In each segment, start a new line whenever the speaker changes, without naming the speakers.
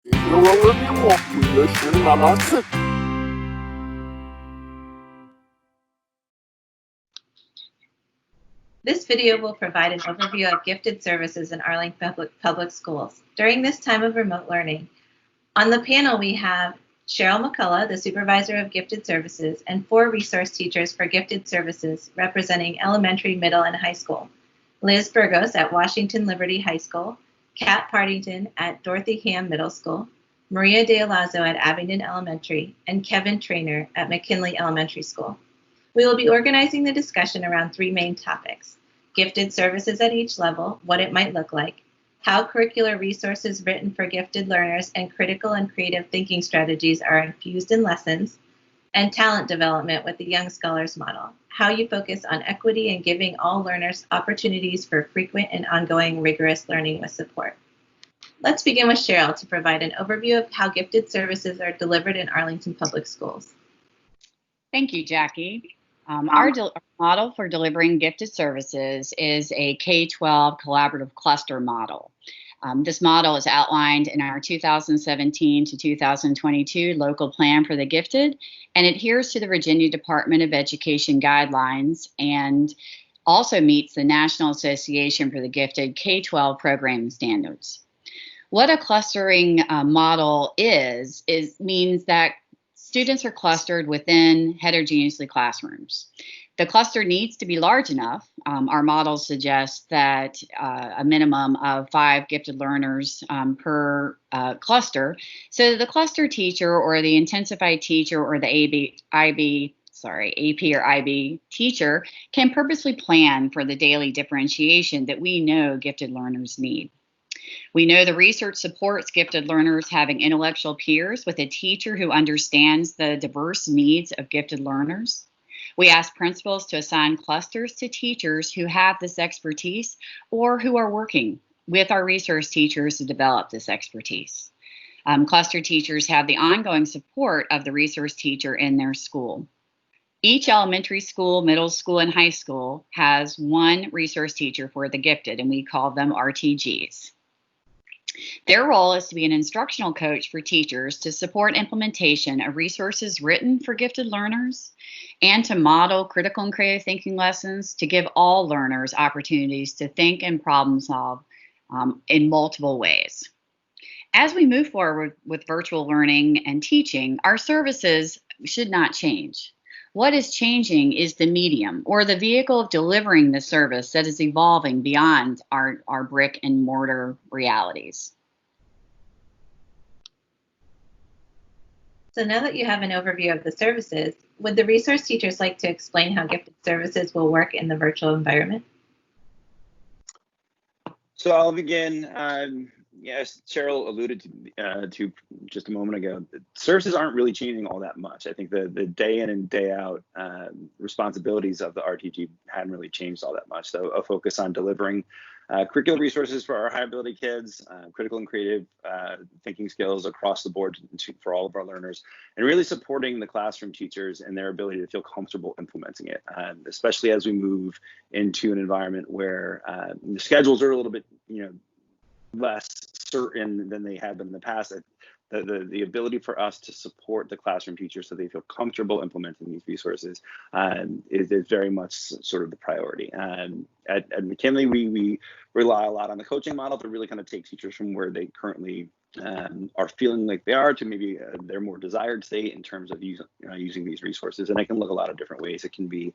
이러려니 먹고 남았어.
This video will provide an overview of gifted services in Arlington Public Schools during this time of remote learning. On the panel, we have Cheryl McCullough, the Supervisor of Gifted Services, and 4 resource teachers for gifted services representing elementary, middle, and high school. Liz Burgos at Washington Liberty High School, Kat Partington at Dorothy Ham Middle School, Maria De Alazzo at Abingdon Elementary, and Kevin Trainer at McKinley Elementary School. We will be organizing the discussion around 3 main topics: gifted services at each level, what it might look like, how curricular resources written for gifted learners and critical and creative thinking strategies are infused in lessons, and talent development with the Young Scholars Model, how you focus on equity and giving all learners opportunities for frequent and ongoing rigorous learning with support. Let's begin with Cheryl to provide an overview of how gifted services are delivered in Arlington Public Schools.
Thank you, Jackie. Our model for delivering gifted services is a K-12 collaborative cluster model. This model is outlined in our 2017 to 2022 local plan for the gifted and adheres to the Virginia Department of Education guidelines and also meets the National Association for the Gifted K-12 program standards. What a clustering model means that students are clustered within heterogeneously classrooms. The cluster needs to be large enough. Our model suggests that a minimum of 5 gifted learners per cluster, so that the cluster teacher or the intensified teacher or the AP or IB teacher can purposely plan for the daily differentiation that we know gifted learners need. We know the research supports gifted learners having intellectual peers with a teacher who understands the diverse needs of gifted learners. We ask principals to assign clusters to teachers who have this expertise or who are working with our resource teachers to develop this expertise. Cluster teachers have the ongoing support of the resource teacher in their school. Each elementary school, middle school, and high school has 1 resource teacher for the gifted, and we call them RTGs. Their role is to be an instructional coach for teachers to support implementation of resources written for gifted learners and to model critical and creative thinking lessons to give all learners opportunities to think and problem solve in multiple ways. As we move forward with virtual learning and teaching, our services should not change. What is changing is the medium or the vehicle of delivering the service that is evolving beyond our brick and mortar realities.
So now that you have an overview of the services, would the resource teachers like to explain how gifted services will work in the virtual environment?
So I'll begin. Yes, Cheryl alluded to just a moment ago, services aren't really changing all that much. I think the day in and day out responsibilities of the RTG hadn't really changed all that much. So a focus on delivering curricular resources for our high ability kids, critical and creative thinking skills across the board for all of our learners, and really supporting the classroom teachers and their ability to feel comfortable implementing it, especially as we move into an environment where the schedules are a little bit, less certain than they have been in the past. The ability for us to support the classroom teachers so they feel comfortable implementing these resources is very much sort of the priority. At McKinley, we rely a lot on the coaching model to really kind of take teachers from where they currently are feeling like they are to maybe their more desired state in terms of using these resources. And it can look a lot of different ways. It can be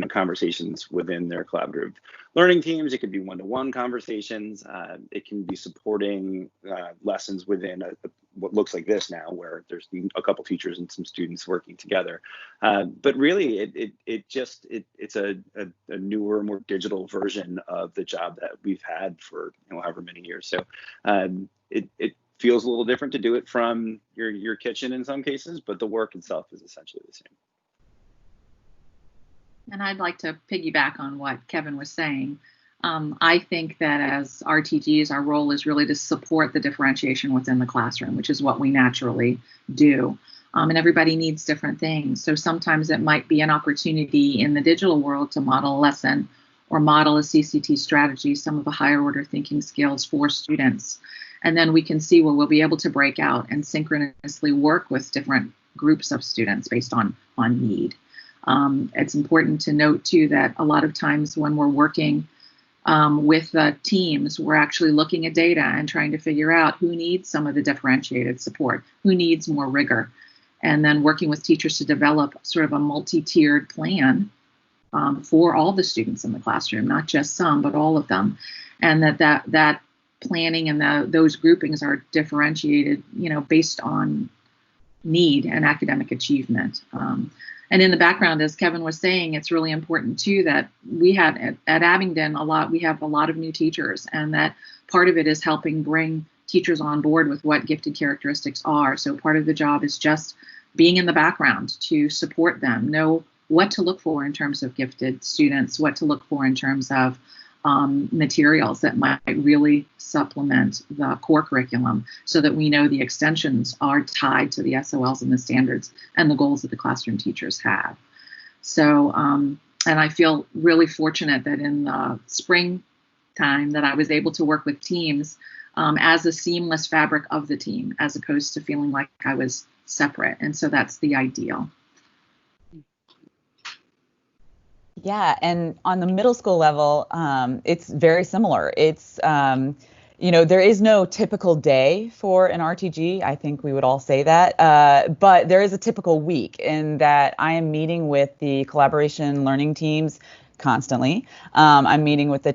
conversations within their collaborative learning teams. It could be one-to-one conversations. It can be supporting lessons within what looks like this now, where there's a couple teachers and some students working together. But really, it's a newer, more digital version of the job that we've had for however many years. So it feels a little different to do it from your kitchen in some cases, but the work itself is essentially the same.
And I'd like to piggyback on what Kevin was saying. I think that as RTGs, our role is really to support the differentiation within the classroom, which is what we naturally do. And everybody needs different things. So sometimes it might be an opportunity in the digital world to model a lesson or model a CCT strategy, some of the higher order thinking skills for students. And then we can see where we'll be able to break out and synchronously work with different groups of students based on need. It's important to note, too, that a lot of times when we're working with teams, we're actually looking at data and trying to figure out who needs some of the differentiated support, who needs more rigor, and then working with teachers to develop sort of a multi-tiered plan for all the students in the classroom, not just some, but all of them, and that planning and those groupings are differentiated, based on need and academic achievement. And in the background, as Kevin was saying, it's really important too that we had at Abingdon we have a lot of new teachers, and that part of it is helping bring teachers on board with what gifted characteristics are. So part of the job is just being in the background to support them, know what to look for in terms of gifted students, what to look for in terms of materials that might really supplement the core curriculum, so that we know the extensions are tied to the SOLs and the standards and the goals that the classroom teachers have. So, and I feel really fortunate that in the springtime that I was able to work with teams as a seamless fabric of the team, as opposed to feeling like I was separate. And so that's the ideal.
Yeah, and on the middle school level, it's very similar. It's, there is no typical day for an RTG. I think we would all say that, but there is a typical week in that I am meeting with the collaboration learning teams constantly. I'm meeting with the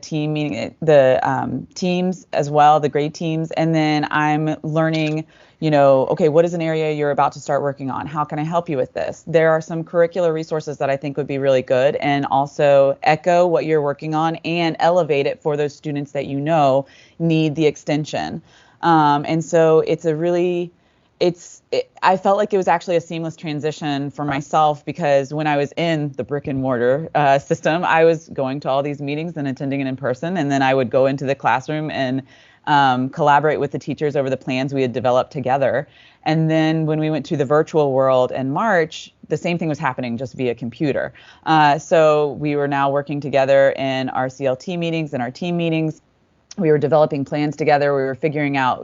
teams as well, the grade teams, and then I'm learning, okay, what is an area you're about to start working on? How can I help you with this? There are some curricular resources that I think would be really good, and also echo what you're working on and elevate it for those students that need the extension. And so I felt like it was actually a seamless transition for myself, because when I was in the brick and mortar system, I was going to all these meetings and attending it in person, and then I would go into the classroom and collaborate with the teachers over the plans we had developed together. And then when we went to the virtual world in March, the same thing was happening, just via computer. So we were now working together in our CLT meetings and our team meetings. We were developing plans together. We were figuring out,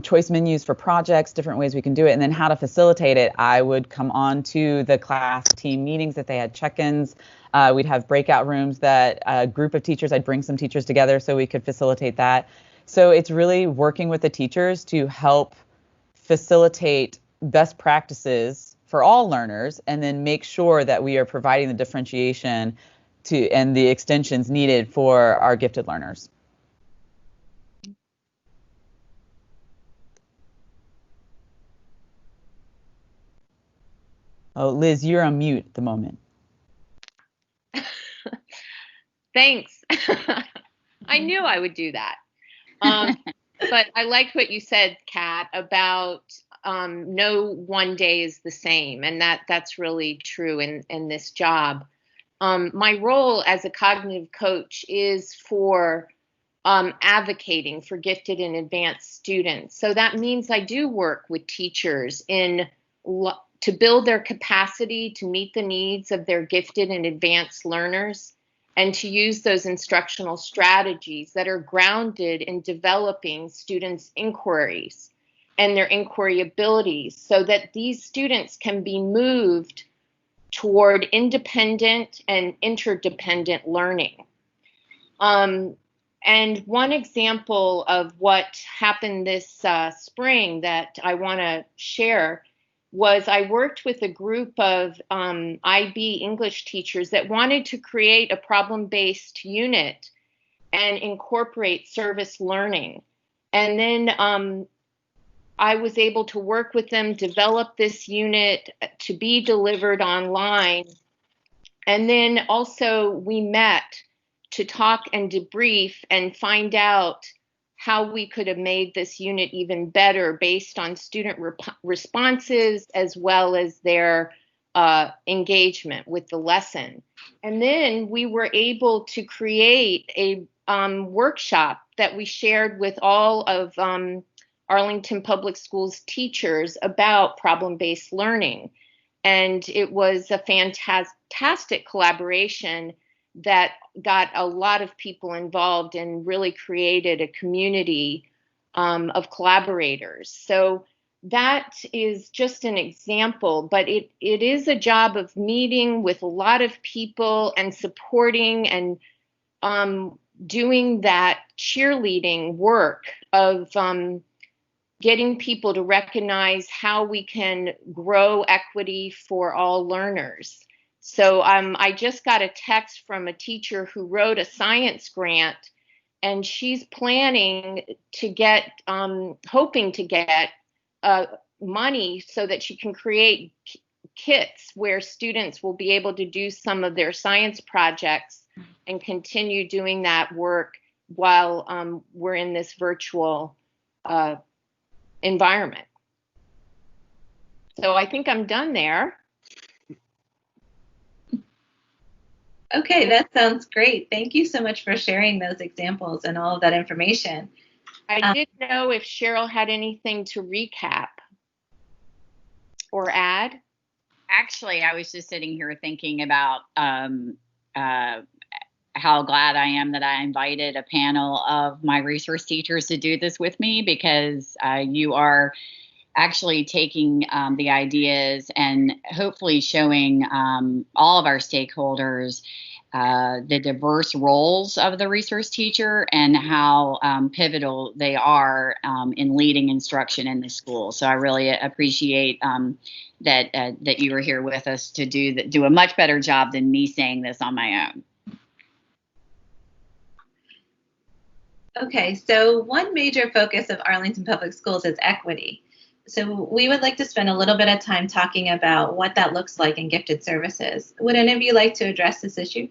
choice menus for projects, different ways we can do it, and then how to facilitate it. I would come on to the class team meetings that they had check-ins. We'd have breakout rooms that a group of teachers, I'd bring some teachers together so we could facilitate that. So it's really working with the teachers to help facilitate best practices for all learners, and then make sure that we are providing the differentiation and the extensions needed for our gifted learners. Oh, Liz, you're on mute at the moment.
Thanks. I knew I would do that. But I liked what you said, Kat, about no one day is the same. And that's really true in this job. My role as a cognitive coach is for advocating for gifted and advanced students. So that means I do work with teachers to build their capacity to meet the needs of their gifted and advanced learners, and to use those instructional strategies that are grounded in developing students' inquiries and their inquiry abilities, so that these students can be moved toward independent and interdependent learning. And one example of what happened this spring that I want to share was I worked with a group of IB English teachers that wanted to create a problem-based unit and incorporate service learning. And then I was able to work with them, develop this unit to be delivered online. And then also we met to talk and debrief and find out how we could have made this unit even better based on student responses, as well as their engagement with the lesson. And then we were able to create a workshop that we shared with all of Arlington Public Schools teachers about problem-based learning. And it was a fantastic collaboration that got a lot of people involved and really created a community of collaborators. So that is just an example, but it is a job of meeting with a lot of people and supporting and doing that cheerleading work of getting people to recognize how we can grow equity for all learners. So I just got a text from a teacher who wrote a science grant, and she's planning to get, hoping to get money so that she can create kits where students will be able to do some of their science projects and continue doing that work while we're in this virtual environment. So I think I'm done there.
Okay, that sounds great. Thank you so much for sharing those examples and all of that information.
I didn't know if Cheryl had anything to recap or add.
Actually, I was just sitting here thinking about how glad I am that I invited a panel of my resource teachers to do this with me, because you are actually taking the ideas and hopefully showing all of our stakeholders the diverse roles of the resource teacher and how pivotal they are in leading instruction in the school. So I really appreciate that you were here with us to do a much better job than me saying this on my own.
Okay, so one major focus of Arlington Public Schools is equity. So we would like to spend a little bit of time talking about what that looks like in gifted services. Would any of you like to address this issue?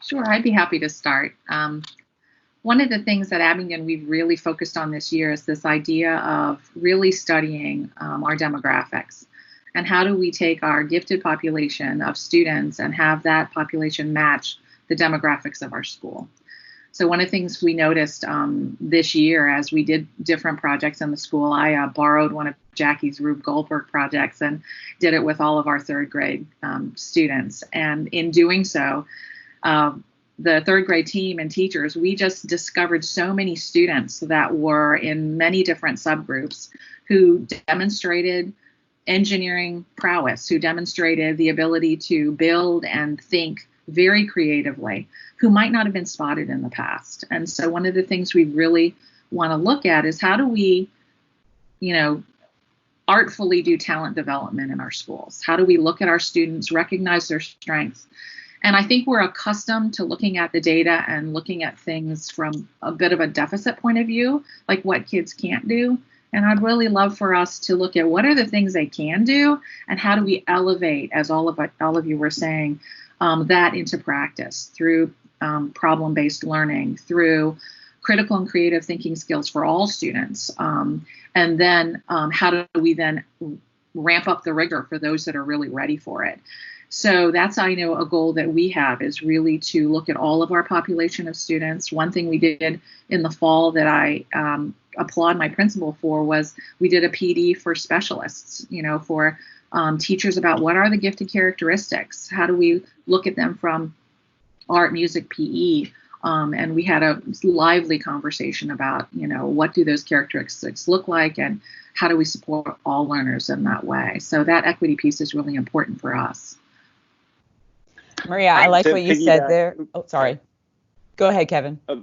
Sure, I'd be happy to start. One of the things at Abingdon we've really focused on this year is this idea of really studying our demographics, and how do we take our gifted population of students and have that population match the demographics of our school. So one of the things we noticed this year as we did different projects in the school, I borrowed one of Jackie's Rube Goldberg projects and did it with all of our third grade students. And in doing so, the third grade team and teachers, we just discovered so many students that were in many different subgroups who demonstrated engineering prowess, who demonstrated the ability to build and think very creatively, who might not have been spotted in the past. And so one of the things we really want to look at is how do we, artfully do talent development in our schools? How do we look at our students, recognize their strengths? And I think we're accustomed to looking at the data and looking at things from a bit of a deficit point of view, like what kids can't do. And I'd really love for us to look at what are the things they can do and how do we elevate, as all of you were saying, that into practice through problem-based learning, through critical and creative thinking skills for all students. And then how do we then ramp up the rigor for those that are really ready for it? So that's, I know, a goal that we have is really to look at all of our population of students. One thing we did in the fall that I applaud my principal for was we did a PD for specialists, for teachers about what are the gifted characteristics? How do we look at them from art, music, PE? And we had a lively conversation about, what do those characteristics look like and how do we support all learners in that way? So that equity piece is really important for us.
Maria, I like what you said there. Oh, sorry. Go ahead, Kevin.
I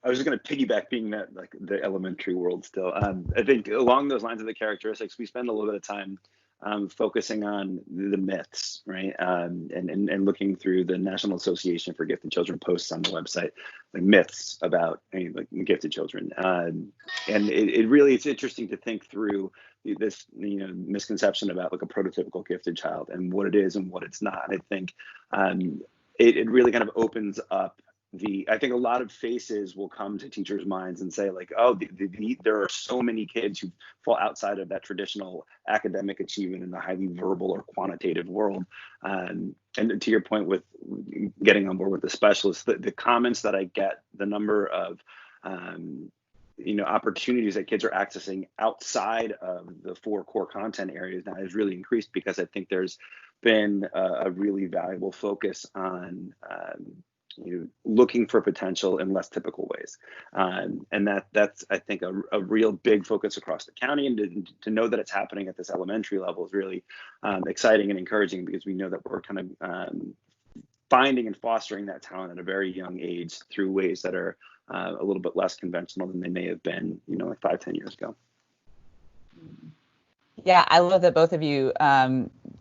was just going to piggyback, being that like the elementary world still. I think along those lines of the characteristics, we spend a little bit of time focusing on the myths, right? And looking through the National Association for Gifted Children posts on the website, like myths about like gifted children. And it's interesting to think through this misconception about like a prototypical gifted child and what it is and what it's not. And I think it really kind of opens up I think a lot of faces will come to teachers' minds and say like, oh, there are so many kids who fall outside of that traditional academic achievement in the highly verbal or quantitative world. And to your point with getting on board with the specialists, the comments that I get, the number of opportunities that kids are accessing outside of the 4 core content areas now has really increased, because I think there's been a really valuable focus on looking for potential in less typical ways. And that's, I think, a real big focus across the county, and to know that it's happening at this elementary level is really exciting and encouraging, because we know that we're kind of finding and fostering that talent at a very young age through ways that are a little bit less conventional than they may have been, like 5-10 years ago.
Yeah, I love that both of you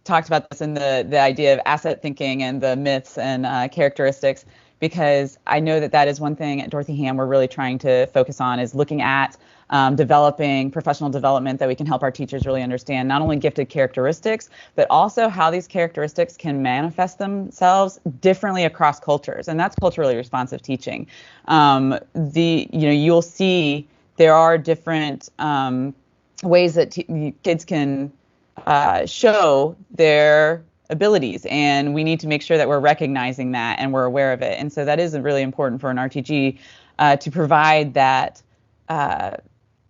talked about this in the idea of asset thinking and the myths and characteristics, because I know that is one thing at Dorothy-Ham we're really trying to focus on, is looking at developing professional development that we can help our teachers really understand not only gifted characteristics, but also how these characteristics can manifest themselves differently across cultures. And that's culturally responsive teaching. You'll see there are different ways that kids can show their abilities, and we need to make sure that we're recognizing that and we're aware of it. And so that is really important for an RTG to provide that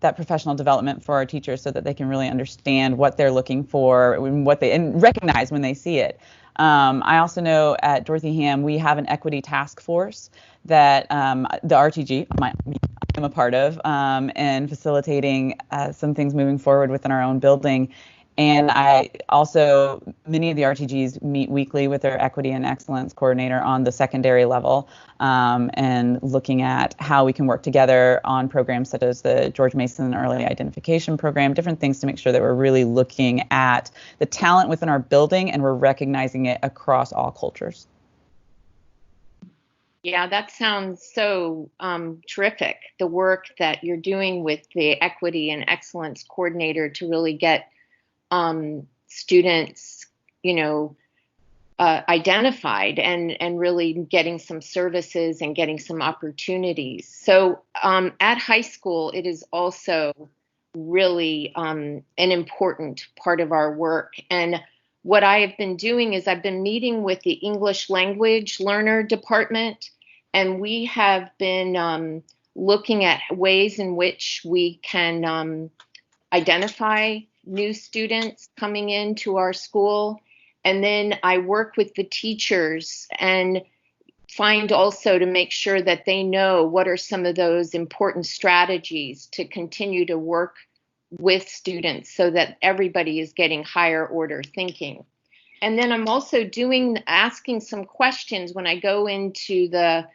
professional development for our teachers, so that they can really understand what they're looking for and recognize when they see it. I also know at Dorothy-Ham we have an equity task force that the RTG, I'm a part of, and facilitating some things moving forward within our own building. And many of the RTGs meet weekly with their equity and excellence coordinator on the secondary level, and looking at how we can work together on programs such as the George Mason Early Identification Program, different things to make sure that we're really looking at the talent within our building and we're recognizing it across all cultures.
Yeah, that sounds so terrific, the work that you're doing with the Equity and Excellence Coordinator to really get students, identified and really getting some services and getting some opportunities. So at high school, it is also really an important part of our work. And what I have been doing is I've been meeting with the English language learner department, and we have been looking at ways in which we can identify new students coming into our school. And then I work with the teachers and find also to make sure that they know what are some of those important strategies to continue to work with students so that everybody is getting higher order thinking. And then I'm also asking some questions when I go into the,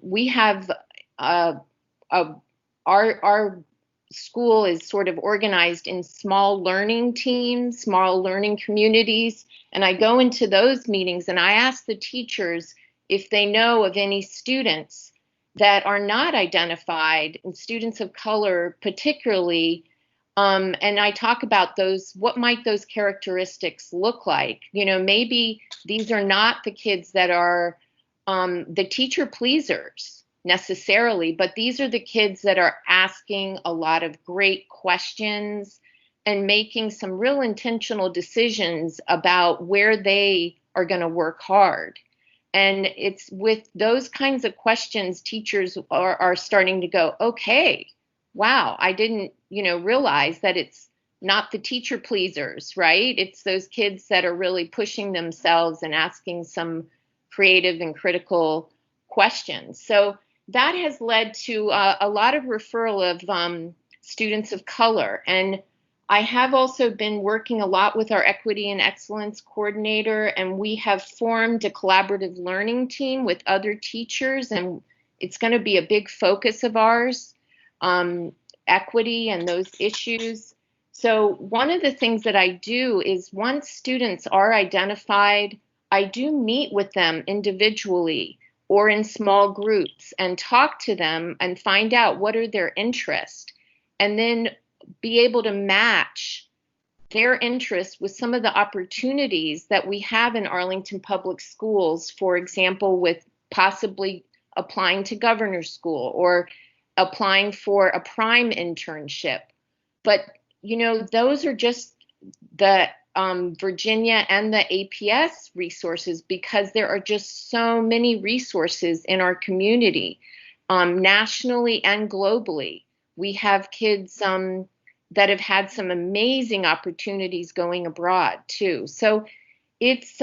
we have our school is sort of organized in small learning teams, small learning communities. And I go into those meetings and I ask the teachers if they know of any students that are not identified, and students of color particularly. And I talk about those, what might those characteristics look like? Maybe these are not the kids that are the teacher pleasers necessarily, but these are the kids that are asking a lot of great questions and making some real intentional decisions about where they are going to work hard. And it's with those kinds of questions, teachers are starting to go, okay, wow, I didn't, realize that it's not the teacher pleasers, right? It's those kids that are really pushing themselves and asking some creative and critical questions. So that has led to a lot of referral of students of color. And I have also been working a lot with our Equity and Excellence Coordinator, and we have formed a collaborative learning team with other teachers, and it's going to be a big focus of ours, equity and those issues. So one of the things that I do is once students are identified, I do meet with them individually or in small groups and talk to them and find out what are their interests, and then be able to match their interests with some of the opportunities that we have in Arlington Public Schools, for example, with possibly applying to governor's school or applying for a prime internship. But, those are just the Virginia and the APS resources, because there are just so many resources in our community, nationally and globally. We have kids that have had some amazing opportunities going abroad too. So it's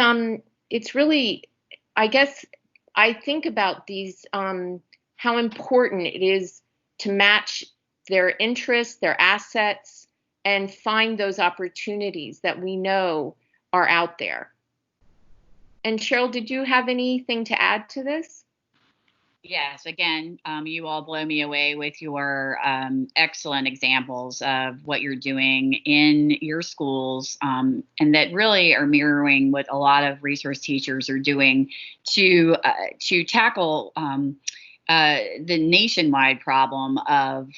really, I guess, I think about these, how important it is to match their interests, their assets, and find those opportunities that we know are out there. And Cheryl, did you have anything to add to this?
Yes, again, you all blow me away with your excellent examples of what you're doing in your schools, and that really are mirroring what a lot of resource teachers are doing to tackle the nationwide problem of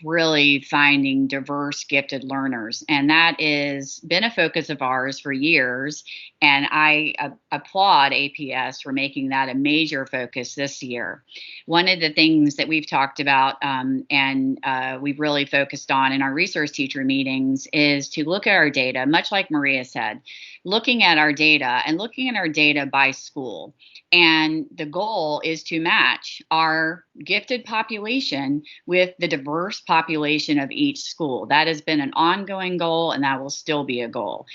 really finding diverse gifted learners. And that has been a focus of ours for years. And I applaud APS for making that a major focus this year. One of the things that we've talked about and we've really focused on in our resource teacher meetings is to look at our data, much like Maria said, looking at our data and looking at our data by school. And the goal is to match our gifted population with the diverse population of each school. That has been an ongoing goal, and that will still be a goal.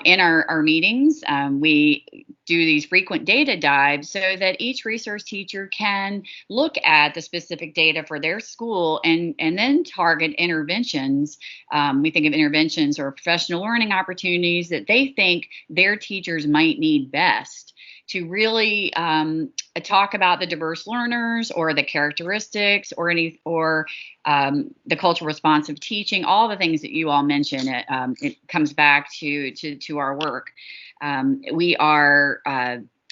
In our meetings, we do these frequent data dives so that each resource teacher can look at the specific data for their school and then target interventions. We think of interventions or professional learning opportunities that they think their teachers might need best to really talk about the diverse learners or the characteristics or the cultural responsive teaching, all the things that you all mentioned. It comes back to our work. We are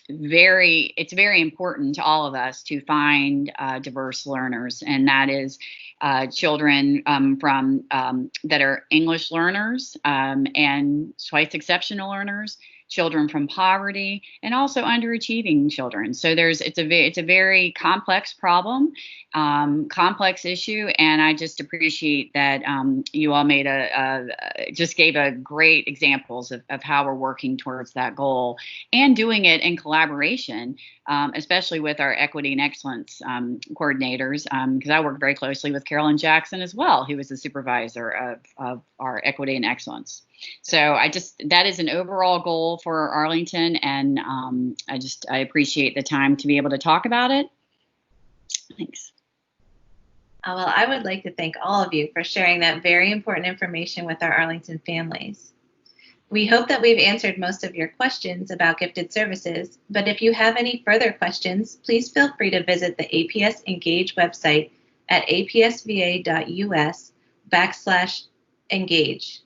it's very important to all of us to find diverse learners, and that is children from that are English learners and twice exceptional learners, children from poverty, and also underachieving children. So it's a very complex problem, complex issue, and I just appreciate that you all made just gave a great examples of how we're working towards that goal and doing it in collaboration, especially with our equity and excellence coordinators, because I work very closely with Carolyn Jackson as well, who is the supervisor of our equity and excellence. So that is an overall goal for Arlington, and I appreciate the time to be able to talk about it. Thanks.
Well, I would like to thank all of you for sharing that very important information with our Arlington families. We hope that we've answered most of your questions about gifted services, but if you have any further questions, please feel free to visit the APS Engage website at apsva.us/engage.